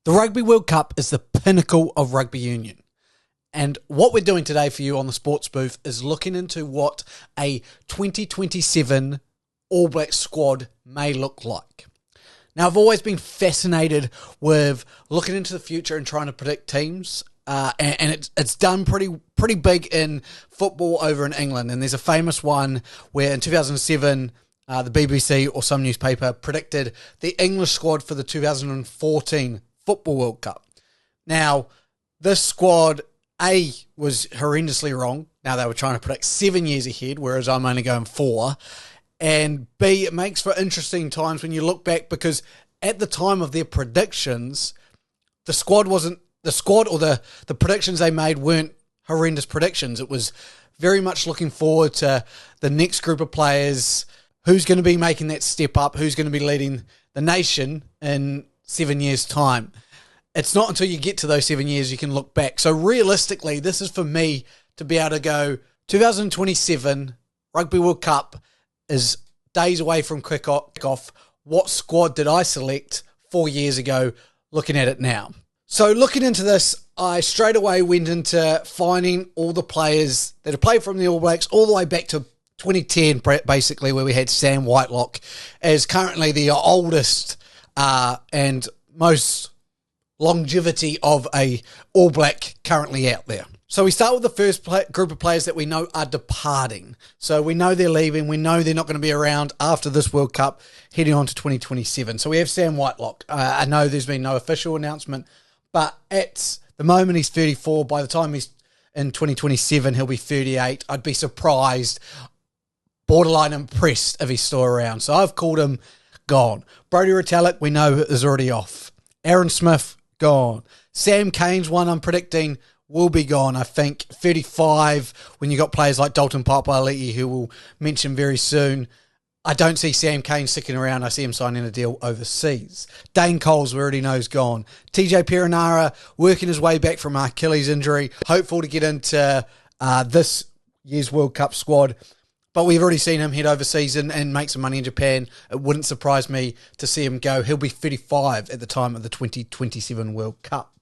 The Rugby World Cup is the pinnacle of rugby union. And what we're doing today for you on the Sports Booth is looking into what a 2027 All Blacks squad may look like. Now, I've always been fascinated with looking into the future and trying to predict teams. And it's done pretty big in football over in England. And there's a famous one where in 2007, the BBC or some newspaper predicted the English squad for the 2014 Football World Cup. Now, this squad, A, was horrendously wrong. Now, they were trying to predict 7 years ahead, whereas I'm only going 4. And B, it makes for interesting times when you look back, because at the time of their predictions, the squad or the predictions they made weren't horrendous predictions. It was very much looking forward to the next group of players, who's going to be making that step up, who's going to be leading the nation in 7 years' time. It's not until you get to those 7 years you can look back. So realistically, this is for me to be able to go 2027 Rugby World Cup is days away from kick-off. What squad did I select 4 years ago, looking at it now? So looking into this, I straight away went into finding all the players that have played from the All Blacks all the way back to 2010, basically, where we had Sam Whitelock as currently the oldest and most longevity of a All Black currently out there. So we start with the first group of players that we know are departing. So we know they're leaving. We know they're not going to be around after this World Cup heading on to 2027. So we have Sam Whitelock. I know there's been no official announcement, but at the moment he's 34. By the time he's in 2027, he'll be 38. I'd be surprised, borderline impressed if he's still around. So I've called him gone. Brodie Retallick, we know, is already off. Aaron Smith, gone. Sam Cane's one I'm predicting will be gone, I think. 35, when you got players like Dalton Papali'i, who we'll mention very soon. I don't see Sam Cane sticking around. I see him signing a deal overseas. Dane Coles, we already know, is gone. TJ Perenara, working his way back from Achilles injury, hopeful to get into this year's World Cup squad. But we've already seen him head overseas and make some money in Japan. It wouldn't surprise me to see him go. He'll be 35 at the time of the 2027 World Cup.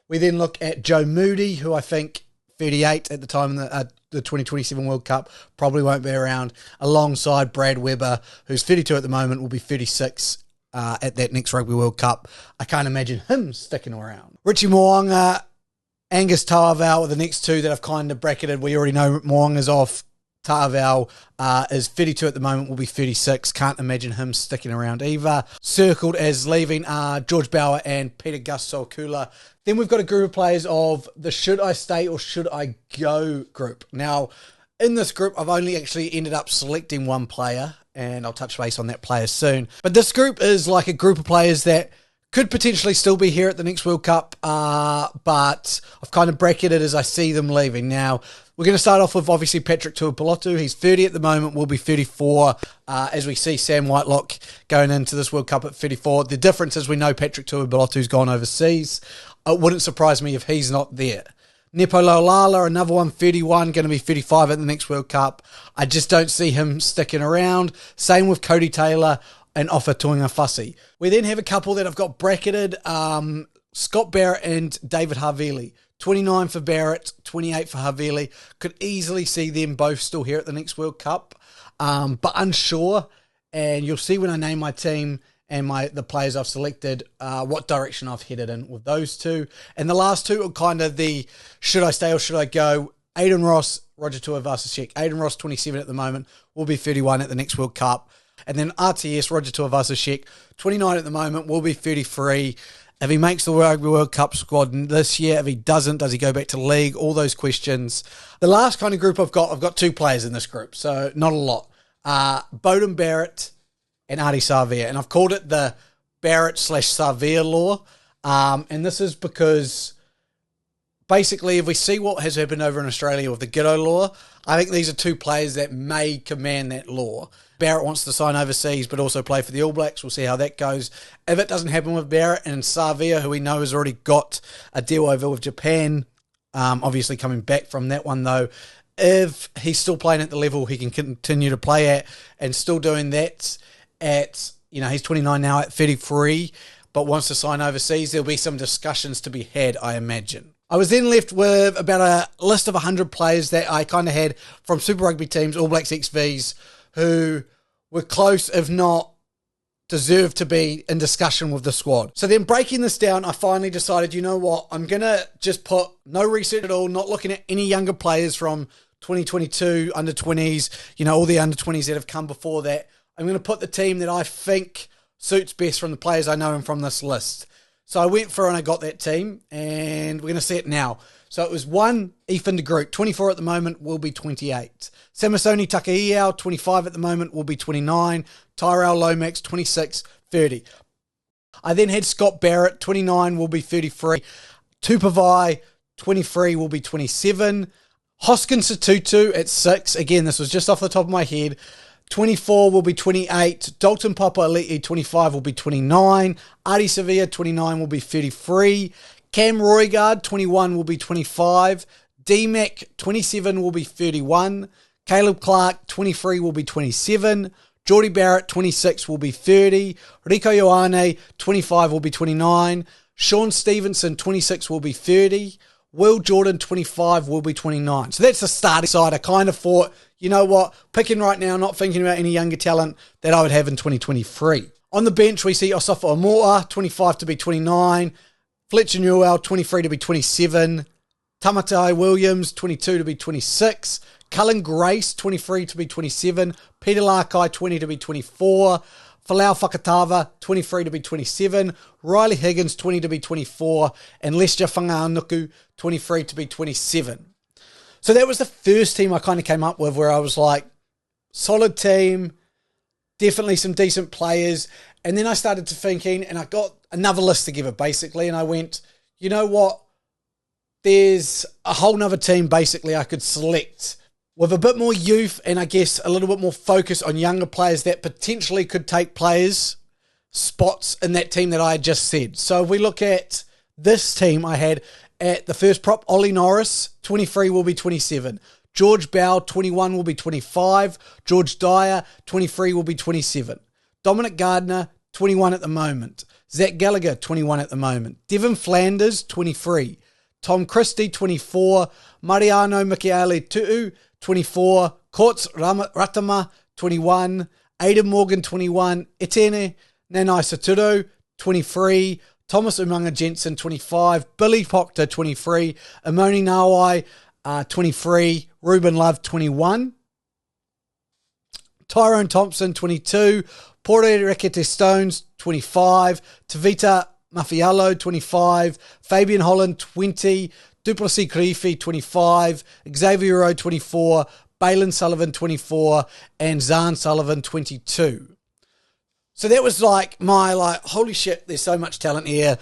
We then look at Joe Moody, who I think 38 at the time of the 2027 World Cup, probably won't be around, alongside Brad Weber, who's 32 at the moment, will be 36 at that next Rugby World Cup. I can't imagine him sticking around. Richie Mo'unga, Angus Ta'avao are the next two that I've kind of bracketed. We already know Mo'unga's off. Ta'avao is 32 at the moment, will be 36. Can't imagine him sticking around either. Circled as leaving are George Bower and Peter Gus-Sokula. Then we've got a group of players of the should I stay or should I go group. Now, in this group, I've only actually ended up selecting one player, and I'll touch base on that player soon. But this group is like a group of players that could potentially still be here at the next World Cup, but I've kind of bracketed as I see them leaving. Now, we're going to start off with, obviously, Patrick Tuipulotu. He's 30 at the moment, will be 34, as we see Sam Whitelock going into this World Cup at 34. The difference is we know Patrick Tuipulotu's gone overseas. It wouldn't surprise me if he's not there. Nepo Laulala, another one, 31, going to be 35 at the next World Cup. I just don't see him sticking around. Same with Cody Taylor and Ofa Tuingafasi. We then have a couple that I've got bracketed, Scott Barrett and David Havili. 29 for Barrett, 28 for Havili. Could easily see them both still here at the next World Cup, but unsure. And you'll see when I name my team and the players I've selected, what direction I've headed in with those two. And the last two are kind of the should I stay or should I go. Aiden Ross, Roger Tuivasa-Sheck. Aiden Ross, 27 at the moment, will be 31 at the next World Cup. And then RTS, Roger Tuivasa-Sheck, 29 at the moment, will be 33. If he makes the Rugby World Cup squad this year, if he doesn't, does he go back to league? All those questions. The last kind of group I've got two players in this group, so not a lot. Beauden Barrett and Ardie Savea. And I've called it the Barrett/Savea law. And this is because basically, if we see what has happened over in Australia with the Giteau law, I think these are two players that may command that law. Barrett wants to sign overseas, but also play for the All Blacks. We'll see how that goes. If it doesn't happen with Barrett and Savea, who we know has already got a deal over with Japan, obviously coming back from that one though, if he's still playing at the level he can continue to play at and still doing that at, he's 29 now at 33, but wants to sign overseas. There'll be some discussions to be had, I imagine. I was then left with about a list of 100 players that I kind of had from Super Rugby teams, All Blacks XVs, who were close, if not deserve to be in discussion with the squad. So then breaking this down, I finally decided, you know what, I'm going to just put no research at all, not looking at any younger players from 2022, under 20s, all the under 20s that have come before that. I'm going to put the team that I think suits best from the players I know and from this list. So I went through and I got that team, and we're going to see it now. So it was 1, Ethan de Groot, 24 at the moment, will be 28. Samisoni Takaiao, 25 at the moment, will be 29. Tyrell Lomax, 26, 30. I then had Scott Barrett, 29, will be 33. Tupavai, 23, will be 27. Hoskins Satutu at 6. Again, this was just off the top of my head. 24 will be 28. Dalton Papa Elite, 25, will be 29. Artie Sevilla, 29, will be 33. Cam Roygard, 21, will be 25. D-Mac, 27, will be 31. Caleb Clark, 23, will be 27. Geordie Barrett, 26, will be 30. Rico Ioane, 25, will be 29. Sean Stevenson, 26, will be 30. Will Jordan, 25, will be 29. So that's the starting side. I kind of thought, you know what, picking right now, not thinking about any younger talent that I would have in 2023. On the bench, we see Osofo Amota, 25 to be 29. Fletcher Newell, 23 to be 27. Tamatai Williams, 22 to be 26. Cullen Grace, 23 to be 27. Peter Larkai, 20 to be 24. Falau Fakatava, 23 to be 27. Riley Higgins, 20 to be 24. And Lester Whanganuku, 23 to be 27. So that was the first team I kind of came up with where I was like, solid team, definitely some decent players. And then I started to thinking, and I got another list together basically, and I went, you know what? There's a whole nother team basically I could select with a bit more youth and I guess a little bit more focus on younger players that potentially could take players' spots in that team that I had just said. So if we look at this team, I had at the first prop, Ollie Norris, 23 will be 27. George Bow, 21 will be 25. George Dyer, 23 will be 27. Dominic Gardner, 21 at the moment. Zach Gallagher, 21 at the moment. Devin Flanders, 23. Tom Christie, 24. Mariano Michele Tu'u, 24. Courts Ratama, 21. Aidan Morgan, 21. Etienne Nanai Saturo, 23. Thomas Umanga Jensen, 25. Billy Proctor, 23. Imoni Nawai, 23. Ruben Love, 21. Tyrone Thompson, 22. Porte Rekete Stones, 25. Tavita Mafialo, 25. Fabian Holland, 20. Duplessis Krifi, 25. Xavier Rowe, 24. Balin Sullivan, 24. And Zahn Sullivan, 22. So that was like my, holy shit, there's so much talent here.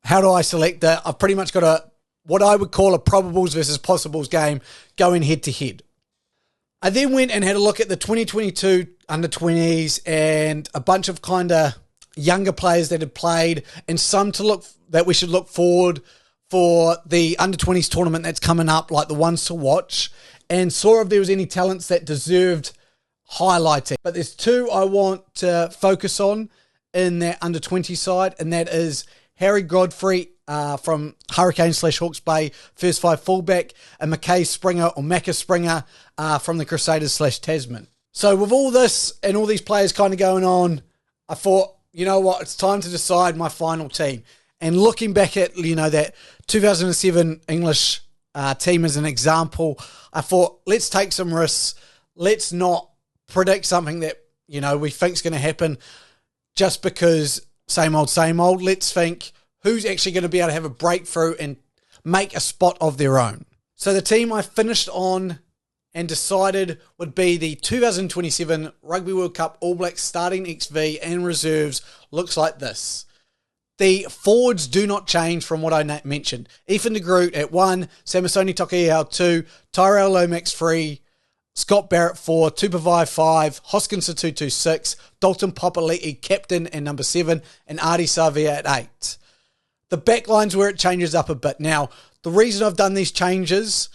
How do I select that? I've pretty much got what I would call a probables versus possibles game going head to head. I then went and had a look at the 2022 under 20s and a bunch of kind of younger players that had played and some that we should look forward for the under 20s tournament that's coming up, like the ones to watch, and saw if there was any talents that deserved highlighting. But there's two I want to focus on in that under 20 side, and that is Harry Godfrey from Hurricanes/Hawke's Bay, first five fullback, and Mackay Springer or Macca Springer from the Crusaders/Tasman. So with all this and all these players kind of going on, I thought, you know what, it's time to decide my final team. And looking back at, that 2007 English team as an example, I thought, let's take some risks. Let's not predict something that, we think is going to happen just because same old, same old. Let's think who's actually going to be able to have a breakthrough and make a spot of their own. So the team I finished on and decided would be the 2027 Rugby World Cup All Blacks starting XV and reserves looks like this. The forwards do not change from what I mentioned. Ethan de Groot at 1, Samisoni Taukei'ao 2, Tyrell Lomax 3, Scott Barrett 4, Tupavai 5, Hoskins Satutu 6, Dalton Papali'i captain and number 7, and Artie Savia at 8. The backline's where it changes up a bit. Now, the reason I've done these changes,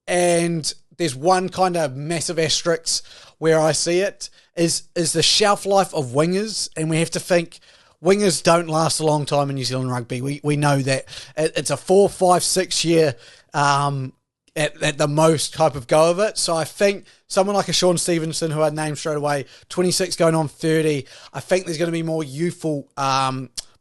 and there's one kind of massive asterisk where I see it, is the shelf life of wingers, and we have to think wingers don't last a long time in New Zealand rugby. We know that. It's a 4, 5, 6 year at the most type of go of it. So I think someone like a Sean Stevenson, who I'd name straight away, 26 going on 30, I think there's going to be more youthful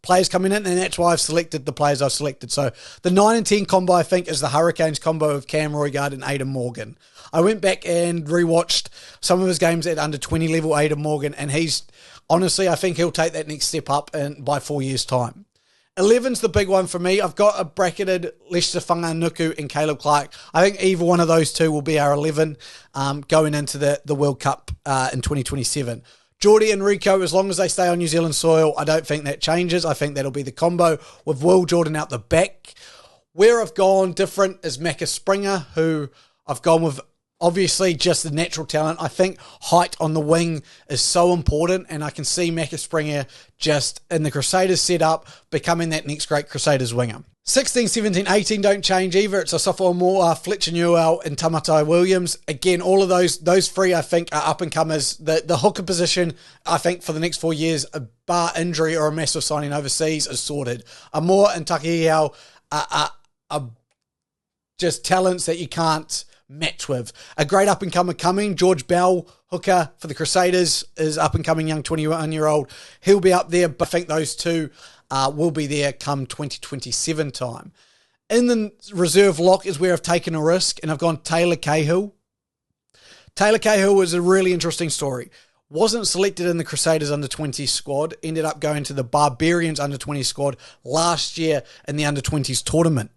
players coming in, and that's why I've selected the players I've selected. So the 9 and 10 combo, I think, is the Hurricanes combo of Cam Roigard and Aidan Morgan. I went back and rewatched some of his games at under 20 level, Aidan Morgan, and he's, honestly, I think he'll take that next step up by 4 years' time. 11's the big one for me. I've got a bracketed Leicester Whanganuku and Caleb Clark. I think either one of those two will be our 11 going into the World Cup in 2027. Geordie and Rico, as long as they stay on New Zealand soil, I don't think that changes. I think that'll be the combo with Will Jordan out the back. Where I've gone different is Macca Springer, who I've gone with obviously just the natural talent. I think height on the wing is so important, and I can see Macca Springer just in the Crusaders setup becoming that next great Crusaders winger. 16, 17, 18 don't change either. It's a sophomore, Fletcher Newell and Tamatai Williams. Again, all of those three, I think, are up-and-comers. The hooker position, I think, for the next 4 years, a bar injury or a massive signing overseas, is sorted. Amor and Takihiau are just talents that you can't match with. A great up-and-comer coming, George Bell, hooker for the Crusaders, is up-and-coming young 21-year-old. He'll be up there, but I think those two will be there come 2027 time. In the reserve lock is where I've taken a risk, and I've gone Taylor Cahill. Taylor Cahill was a really interesting story. Wasn't selected in the Crusaders under-20 squad, ended up going to the Barbarians under-20 squad last year in the under-20s tournament.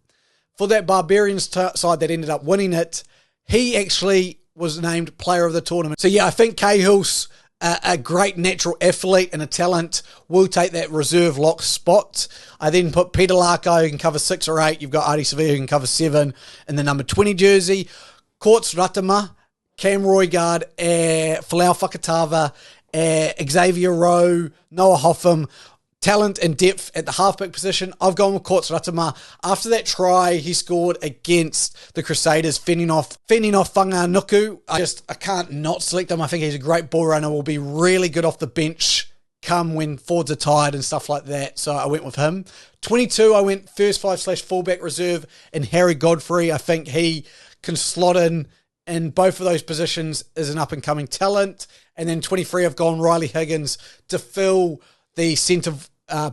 For that Barbarians side that ended up winning it, he actually was named player of the tournament. So yeah, I think Cahill's a great natural athlete and a talent, will take that reserve lock spot. I then put Peter Larko, who can cover 6 or 8. You've got Adi Sevilla, who can cover 7 in the number 20 jersey. Courts Ratama, Cam Roigard, Folau Fakatava, Xavier Rowe, Noah Hoffam. Talent and depth at the halfback position. I've gone with Courts Ratama. After that try he scored against the Crusaders, fending off Whanganuku, I can't not select him. I think he's a great ball runner, will be really good off the bench come when forwards are tired and stuff like that. So I went with him. 22, I went first 5/fullback reserve and Harry Godfrey. I think he can slot in both of those positions as an up-and-coming talent. And then 23, I've gone Riley Higgins to fill the centre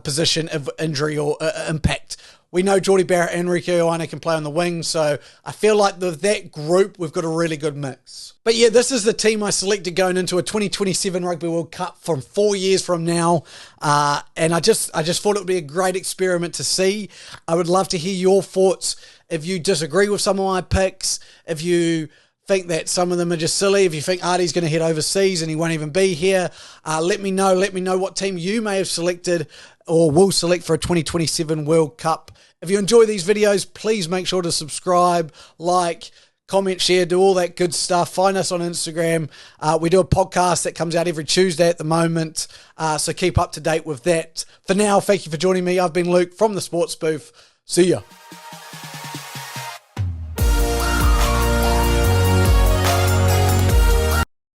position of injury or impact. We know Geordie Barrett and Rieko Ioane can play on the wing, so I feel like that group, we've got a really good mix. But yeah, this is the team I selected going into a 2027 Rugby World Cup from 4 years from now, and I just thought it would be a great experiment to see. I would love to hear your thoughts. If you disagree with some of my picks, if you think that some of them are just silly, if you think Artie's going to head overseas and he won't even be here, let me know. Let me know what team you may have selected or will select for a 2027 World Cup. If you enjoy these videos, please make sure to subscribe, like, comment, share, do all that good stuff. Find us on Instagram. We do a podcast that comes out every Tuesday at the moment, so keep up to date with that. For now, thank you for joining me. I've been Luke from the Sports Booth. See ya.